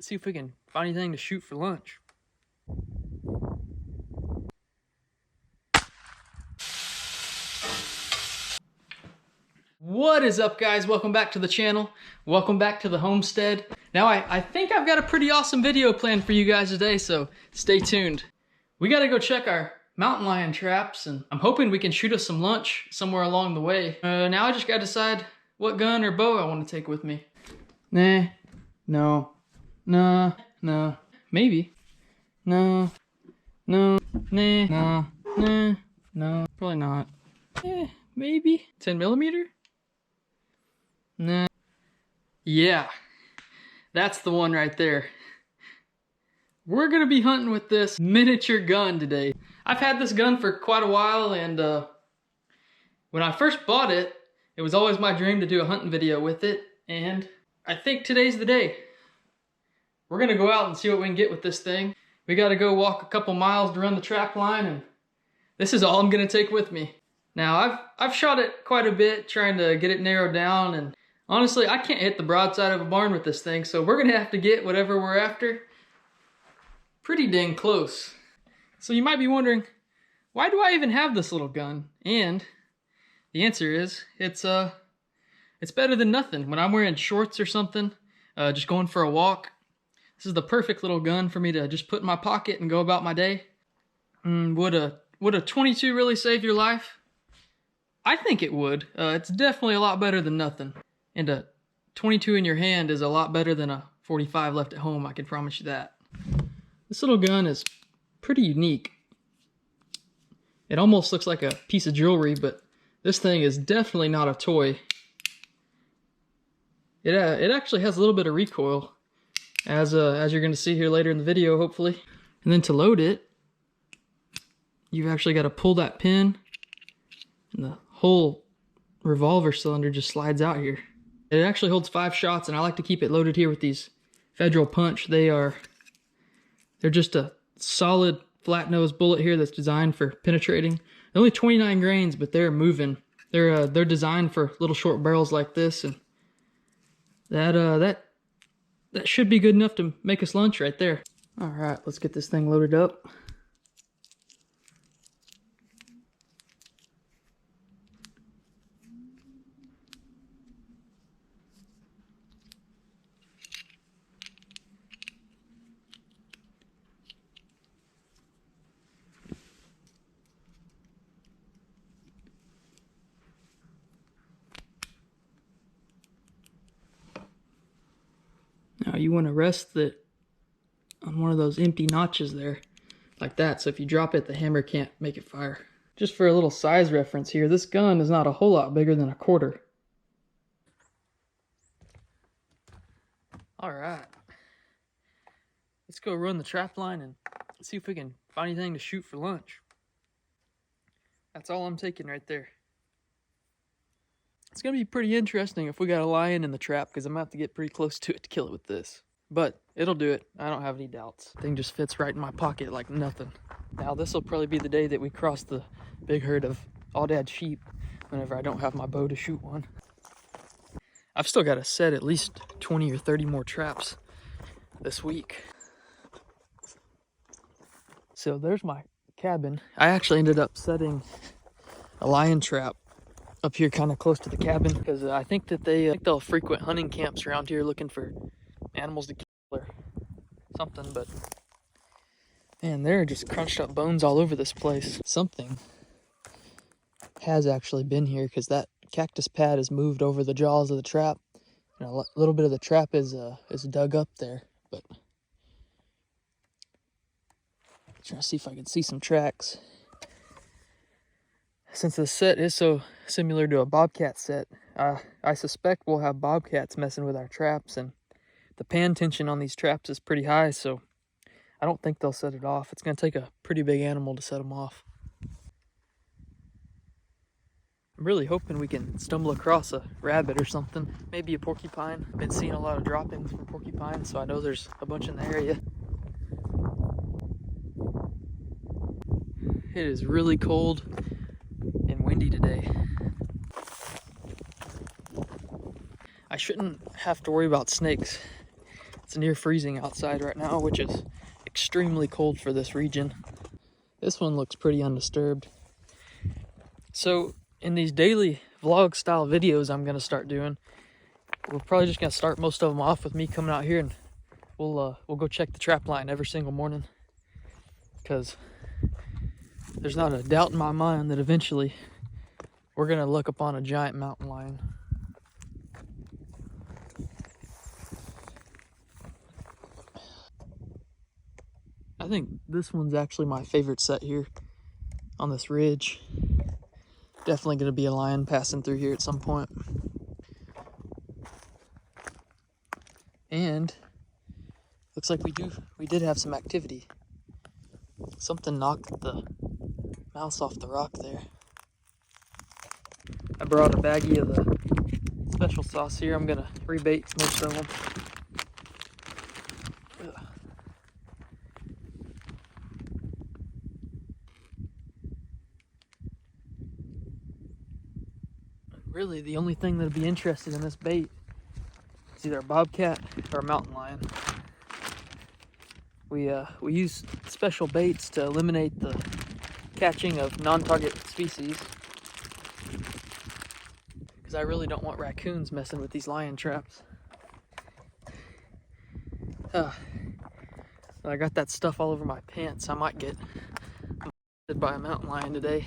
Let's see if we can find anything to shoot for lunch. What is up, guys? Welcome back to the channel. Welcome back to the homestead. Now I think I've got a pretty awesome video planned for you guys today, so stay tuned. We gotta go check our mountain lion traps, and I'm hoping we can shoot us some lunch somewhere along the way. Now I just gotta decide what gun or bow I want to take with me. Nah, no, nah, no, maybe, no, no, nah, no, nah, no, probably not. Maybe 10mm. Nah. Yeah, that's the one right there. We're gonna be hunting with this miniature gun today. I've had this gun for quite a while, and when I first bought it, it was always my dream to do a hunting video with it, and I think today's the day. We're gonna go out and see what we can get with this thing. We gotta go walk a couple miles to run the trap line, and this is all I'm gonna take with me. Now, I've shot it quite a bit, trying to get it narrowed down, and honestly, I can't hit the broadside of a barn with this thing, so we're gonna have to get whatever we're after pretty dang close. So you might be wondering, why do I even have this little gun? And the answer is, it's better than nothing. When I'm wearing shorts or something, just going for a walk, this is the perfect little gun for me to just put in my pocket and go about my day. Would a 22 really save your life? I think it would. It's definitely a lot better than nothing. And a 22 in your hand is a lot better than a 45 left at home, I can promise you that. This little gun is pretty unique. It almost looks like a piece of jewelry, but this thing is definitely not a toy. It actually has a little bit of recoil, as you're going to see here later in the video, hopefully. And then to load it, you've actually got to pull that pin, and the whole revolver cylinder just slides out here. It actually holds 5 shots, and I like to keep it loaded here with these Federal Punch. They're just a solid flat nose bullet here that's designed for penetrating. They're only 29 grains, but they're moving. They're designed for little short barrels like this, and that should be good enough to make us lunch right there. All right, let's get this thing loaded up. Now you want to rest it on one of those empty notches there, like that, so if you drop it, the hammer can't make it fire. Just for a little size reference here, this gun is not a whole lot bigger than a quarter. Alright, let's go run the trap line and see if we can find anything to shoot for lunch. That's all I'm taking right there. It's going to be pretty interesting if we got a lion in the trap, because I'm going to have to get pretty close to it to kill it with this. But it'll do it. I don't have any doubts. The thing just fits right in my pocket like nothing. Now this will probably be the day that we cross the big herd of all-dad sheep whenever I don't have my bow to shoot one. I've still got to set at least 20 or 30 more traps this week. So there's my cabin. I actually ended up setting a lion trap up here kind of close to the cabin, because I think that they'll frequent hunting camps around here looking for animals to kill or something. But man, there are just crunched up bones all over this place. Something has actually been here, because that cactus pad has moved over the jaws of the trap, and a little bit of the trap is dug up there. But I'm trying to see if I can see some tracks. Since the set is so similar to a bobcat set, I suspect we'll have bobcats messing with our traps, and the pan tension on these traps is pretty high, so I don't think they'll set it off. It's going to take a pretty big animal to set them off. I'm really hoping we can stumble across a rabbit or something, maybe a porcupine. I've been seeing a lot of droppings from porcupines, so I know there's a bunch in the area. It is really cold and windy today. I shouldn't have to worry about snakes. It's near freezing outside right now, which is extremely cold for this region. This one looks pretty undisturbed. So in these daily vlog style videos I'm gonna start doing, we're probably just gonna start most of them off with me coming out here, and we'll go check the trap line every single morning, because there's not a doubt in my mind that eventually we're gonna look upon a giant mountain lion. I think this one's actually my favorite set here on this ridge. Definitely gonna be a lion passing through here at some point. And looks like we did have some activity. Something knocked the mouse off the rock there. I brought a baggie of the special sauce here. I'm gonna rebait most of them. Ugh. Really, the only thing that'd be interested in this bait is either a bobcat or a mountain lion. We use special baits to eliminate the catching of non-target species, because I really don't want raccoons messing with these lion traps. I got that stuff all over my pants. I might get molested by a mountain lion today.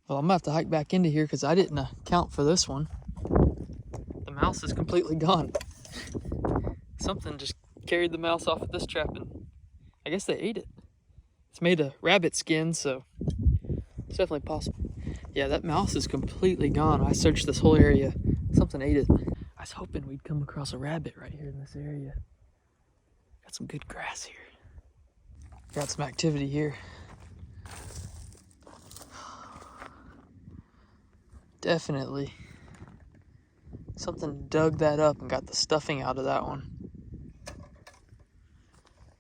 Well, I'm gonna have to hike back into here because I didn't account for this one. The mouse is completely gone. Something just carried the mouse off of this trap, and I guess they ate it. It's made of rabbit skin, so it's definitely possible. Yeah, that mouse is completely gone. I searched this whole area. Something ate it. I was hoping we'd come across a rabbit right here in this area. Got some good grass here. Got some activity here. Definitely something dug that up and got the stuffing out of that one.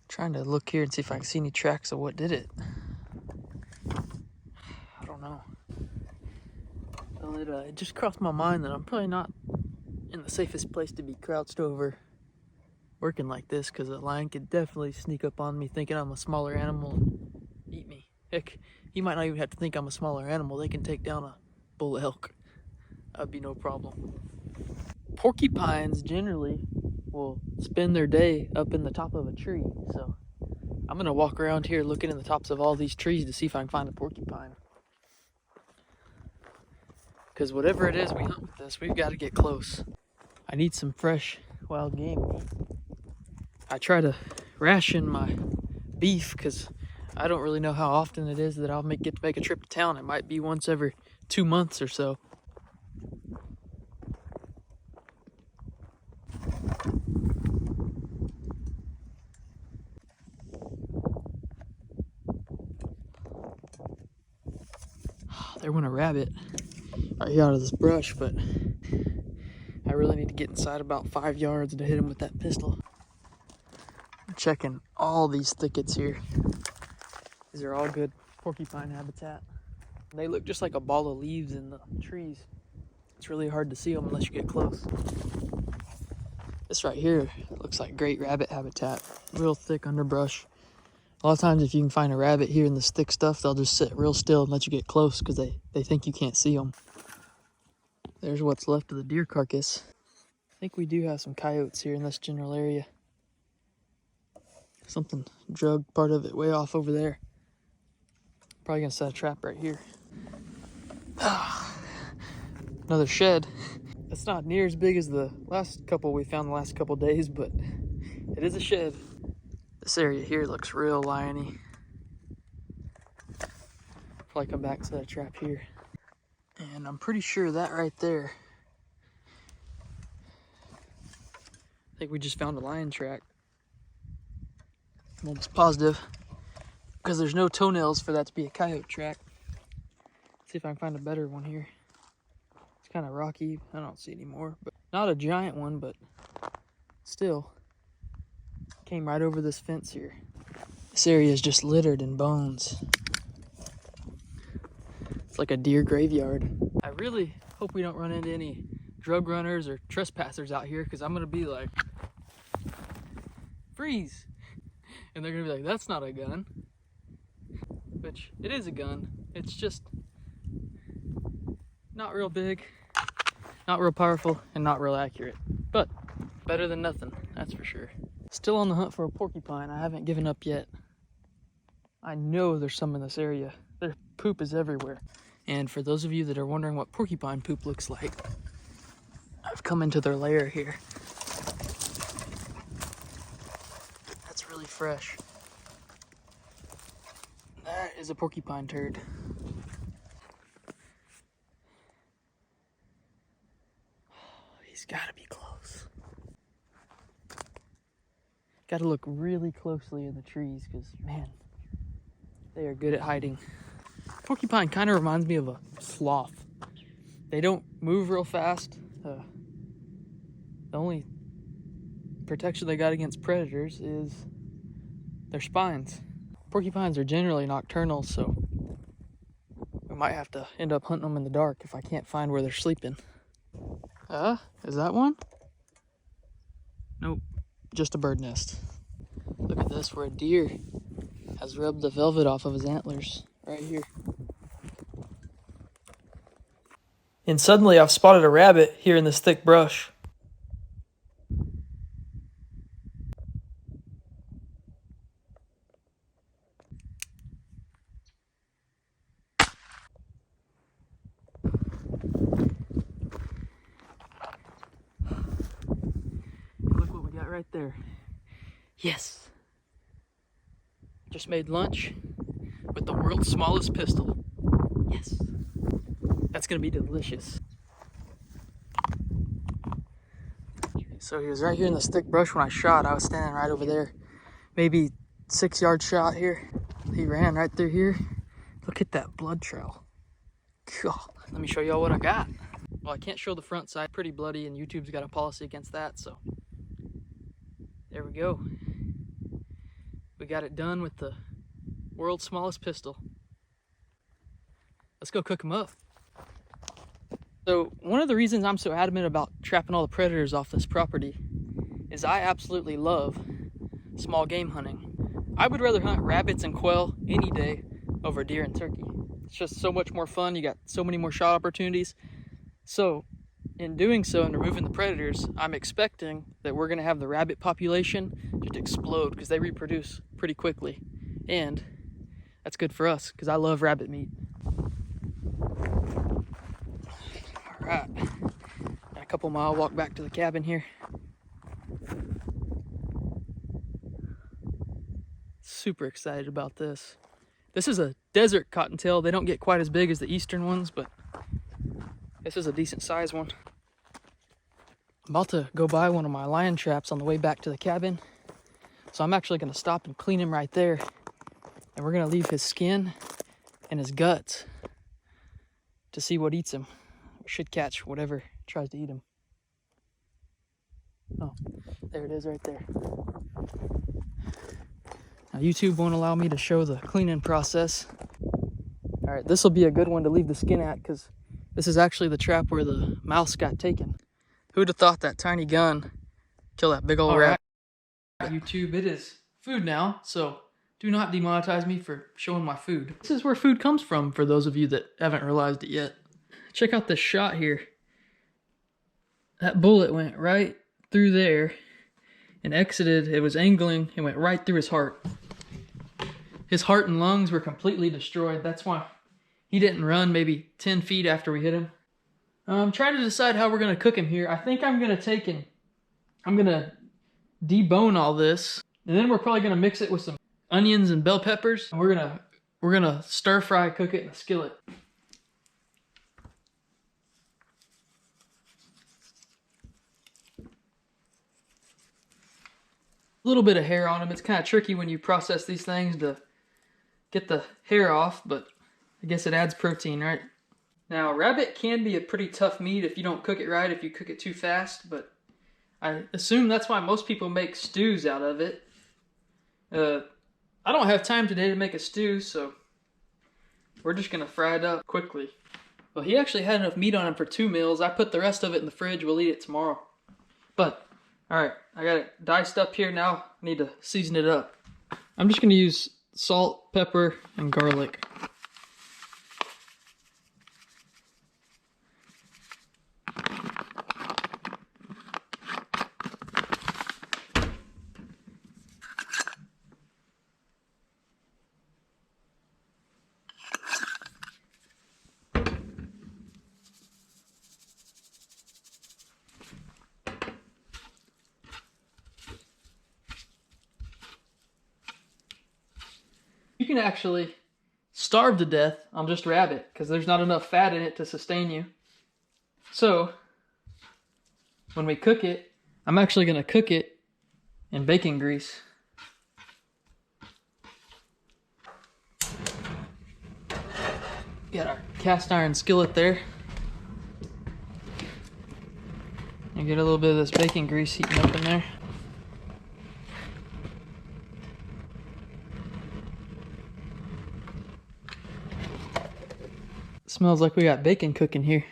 Trying to look here and see if I can see any tracks of what did it. I don't know. Well, it just crossed my mind that I'm probably not in the safest place to be crouched over working like this, because a lion could definitely sneak up on me thinking I'm a smaller animal and eat me. Heck, you might not even have to think I'm a smaller animal. They can take down a bull elk. That'd be no problem. Porcupines generally will spend their day up in the top of a tree, so I'm gonna walk around here looking in the tops of all these trees to see if I can find a porcupine, because whatever it is we hunt with this, we've got to get close. I need some fresh wild game. I try to ration my beef because I don't really know how often it is that I'll get to make a trip to town. It might be once every 2 months or so. There went a rabbit right here out of this brush, but I really need to get inside about 5 yards to hit him with that pistol. I'm checking all these thickets here. These are all good porcupine habitat. They look just like a ball of leaves in the trees. It's really hard to see them unless you get close. This right here looks like great rabbit habitat. Real thick underbrush. A lot of times if you can find a rabbit here in this thick stuff, they'll just sit real still and let you get close because they think you can't see them. There's what's left of the deer carcass. I think we do have some coyotes here in this general area. Something drug part of it way off over there. Probably gonna set a trap right here. Another shed. It's not near as big as the last couple we found the last couple days, but it is a shed. This area here looks real liony. Probably come back to that trap here. And I'm pretty sure that right there, I think we just found a lion track. I'm almost positive, because there's no toenails for that to be a coyote track. Let's see if I can find a better one here. It's kind of rocky. I don't see any more, but not a giant one, but still. Came right over this fence here. This area is just littered in bones. It's like a deer graveyard. I really hope we don't run into any drug runners or trespassers out here, because I'm gonna be like freeze. And they're gonna be like, that's not a gun. Which, it is a gun. It's just not real big, not real powerful, and not real accurate. But better than nothing, that's for sure. Still on the hunt for a porcupine. I haven't given up yet. I know there's some in this area. Their poop is everywhere. And for those of you that are wondering what porcupine poop looks like, I've come into their lair here. That's really fresh. That is a porcupine turd. He's gotta be close. Gotta look really closely in the trees because, man, they are good at hiding. Porcupine kind of reminds me of a sloth. They don't move real fast. The only protection they got against predators is their spines. Porcupines are generally nocturnal, so we might have to end up hunting them in the dark if I can't find where they're sleeping. Is that one? Nope, just a bird nest. Look at this, where a deer has rubbed the velvet off of his antlers, right here. And suddenly I've spotted a rabbit here in this thick brush. Look what we got right there. Yes. Just made lunch with the world's smallest pistol. Yes. That's gonna be delicious. So he was right here in this thick brush when I shot. I was standing right over there. Maybe 6-yard shot here. He ran right through here. Look at that blood trail. God. Let me show y'all what I got. Well, I can't show the front side. Pretty bloody, and YouTube's got a policy against that, so there we go. We got it done with the world's smallest pistol. Let's go cook him up. So one of the reasons I'm so adamant about trapping all the predators off this property is I absolutely love small game hunting. I would rather hunt rabbits and quail any day over deer and turkey. It's just so much more fun. You got so many more shot opportunities. So in doing so and removing the predators, I'm expecting that we're gonna have the rabbit population just explode because they reproduce pretty quickly. And that's good for us because I love rabbit meat. All right, got a couple mile walk back to the cabin here. Super excited about this. This is a desert cottontail. They don't get quite as big as the eastern ones, but this is a decent sized one. I'm about to go buy one of my lion traps on the way back to the cabin. So I'm actually gonna stop and clean him right there. And we're gonna leave his skin and his guts to see what eats him. We should catch whatever tries to eat him. Oh, there it is right there. Now YouTube won't allow me to show the cleaning process. All right, this will be a good one to leave the skin at because this is actually the trap where the mouse got taken. Who'd have thought that tiny gun killed that big old rat? YouTube, it is food now, so do not demonetize me for showing my food. This is where food comes from for those of you that haven't realized it yet. Check out this shot here. That bullet went right through there and exited. It was angling and went right through his heart. His heart and lungs were completely destroyed. That's why he didn't run maybe 10 feet after we hit him. I'm trying to decide how we're going to cook him here. I think I'm going to debone all this, and then we're probably going to mix it with some onions and bell peppers. And we're going to stir fry cook it in a skillet. A little bit of hair on him. It's kind of tricky when you process these things to get the hair off, but I guess it adds protein, right? Now, rabbit can be a pretty tough meat if you don't cook it right, if you cook it too fast, but I assume that's why most people make stews out of it. I don't have time today to make a stew, so we're just going to fry it up quickly. Well, he actually had enough meat on him for 2 meals. I put the rest of it in the fridge. We'll eat it tomorrow. But Alright, I got it diced up here now. I need to season it up. I'm just gonna use salt, pepper, and garlic. You can actually starve to death on just rabbit because there's not enough fat in it to sustain you. So, when we cook it, I'm actually going to cook it in bacon grease. Got our cast iron skillet there. And get a little bit of this bacon grease heating up in there. Smells like we got bacon cooking here.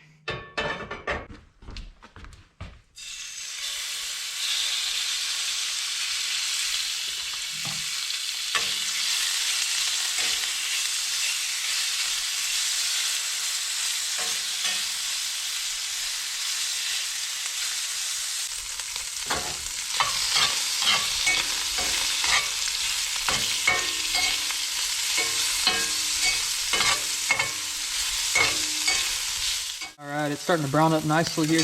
Alright, it's starting to brown up nicely here.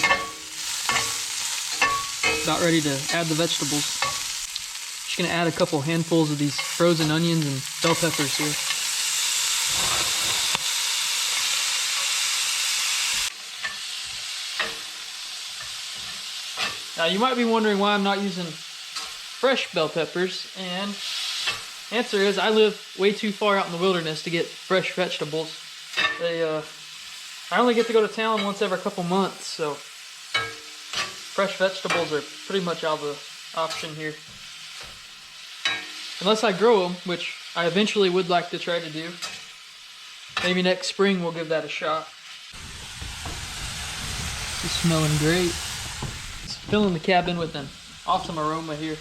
About ready to add the vegetables. Just gonna add a couple handfuls of these frozen onions and bell peppers here. Now you might be wondering why I'm not using fresh bell peppers, and the answer is I live way too far out in the wilderness to get fresh vegetables. I only get to go to town once every couple months, so fresh vegetables are pretty much out of the option here. Unless I grow them, which I eventually would like to try to do. Maybe next spring we'll give that a shot. It's smelling great. It's filling the cabin with an awesome aroma here.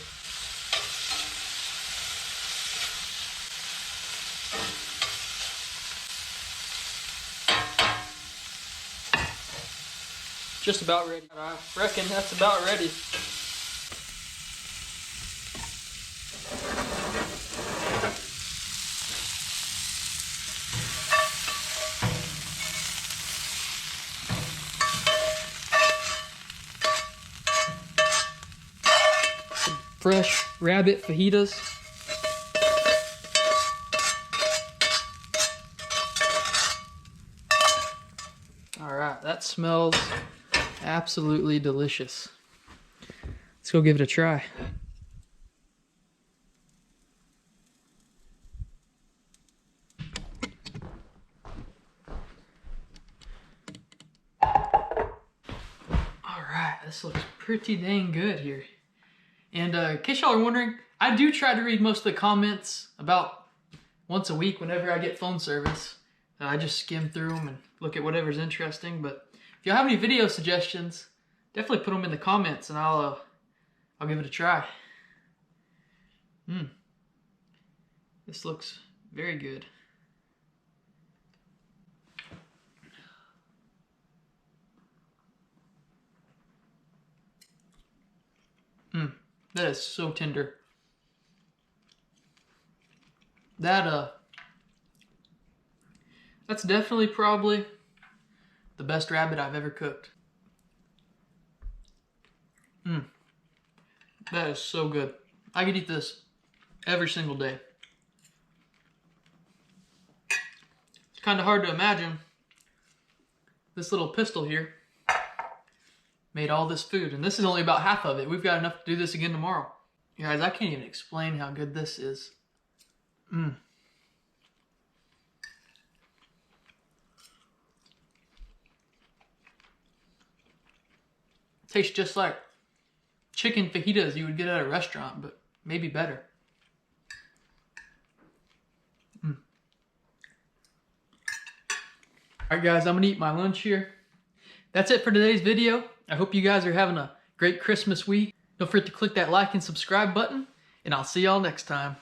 Just about ready. I reckon that's about ready. Some fresh rabbit fajitas. All right, that smells absolutely delicious. Let's go give it a try. Alright, this looks pretty dang good here. And in case y'all are wondering, I do try to read most of the comments about once a week whenever I get phone service. I just skim through them and look at whatever's interesting, but if y'all have any video suggestions, definitely put them in the comments and I'll give it a try. This looks very good. That is so tender. That's definitely probably the best rabbit I've ever cooked. That is so good. I could eat this every single day. It's kind of hard to imagine this little pistol here made all this food, and this is only about half of it. We've got enough to do this again tomorrow. You guys, I can't even explain how good this is. Tastes just like chicken fajitas you would get at a restaurant, but maybe better. Alright guys, I'm gonna eat my lunch here. That's it for today's video. I hope you guys are having a great Christmas week. Don't forget to click that like and subscribe button, and I'll see y'all next time.